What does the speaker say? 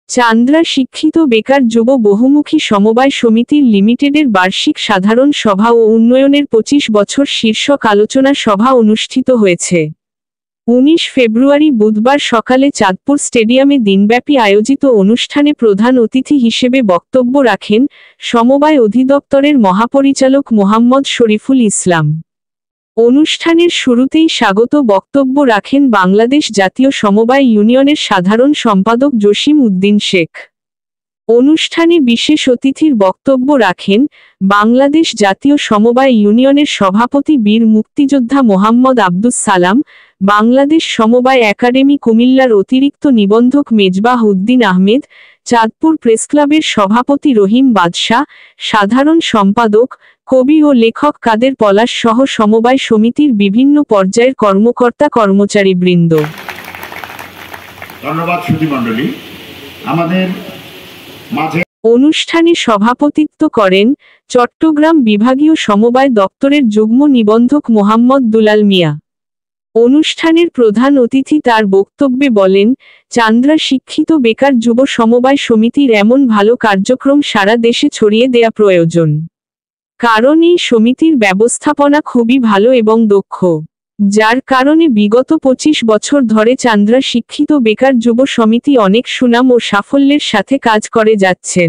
চান্দ্রা শিক্ষিত বেকার যুব বহুমুখী সমবায় সমিতির লিমিটেডের বার্ষিক সাধারণ সভা ও উন্নয়নের 25 বছর শীর্ষক আলোচনা সভা অনুষ্ঠিত হয়েছে। 19 ফেব্রুয়ারি বুধবার সকালে চাঁদপুর স্টেডিয়ামে দিনব্যাপী আয়োজিত অনুষ্ঠানে প্রধান অতিথি হিসেবে বক্তব্য রাখেন সমবায় অধিদপ্তরের মহাপরিচালক মোহাম্মদ শরীফুল ইসলাম। অনুষ্ঠানের শুরুতেই স্বাগত বক্তব্য রাখেন বাংলাদেশ জাতীয় সমবায় ইউনিয়নের সাধারণ সম্পাদক জসিম উদ্দিন শেখ। অনুষ্ঠানে বিশেষ অতিথির বক্তব্য রাখেন বাংলাদেশ জাতীয় সমবায় ইউনিয়নের সভাপতি বীর মুক্তিযোদ্ধা মোহাম্মদ আব্দুস সালাম, বাংলাদেশ সমবায় একাডেমি কুমিল্লার অতিরিক্ত নিবন্ধক মেজবাহ উদ্দিন আহমেদ, চাঁদপুর প্রেসক্লাবের সভাপতি রহিম বাদশা, সাধারণ সম্পাদক, কবি ও লেখক কাদের পলাশ সহ সমবায় সমিতির বিভিন্ন পর্যায়ের কর্মকর্তা কর্মচারীবৃন্দ। ধন্যবাদ সুধীমণ্ডলী। আমাদের মাঝে অনুষ্ঠানে সভাপতিত্ব করেন চট্টগ্রাম বিভাগীয় সমবায় দপ্তরের যুগ্ম নিবন্ধক মোহাম্মদ দুলাল মিয়া। অনুষ্ঠানের প্রধান অতিথি তার বক্তব্যে বলেন, চান্দ্রা শিক্ষিত বেকার যুব সমবায় সমিতির এমন ভালো কার্যক্রম সারা দেশে ছড়িয়ে দেয়া প্রয়োজন। কারণ এই সমিতির ব্যবস্থাপনা খুবই ভালো এবং দক্ষ, যার কারণে বিগত 25 বছর ধরে চান্দ্রা শিক্ষিত বেকার যুব সমিতি অনেক সুনাম ও সাফল্যের সাথে কাজ করে যাচ্ছে।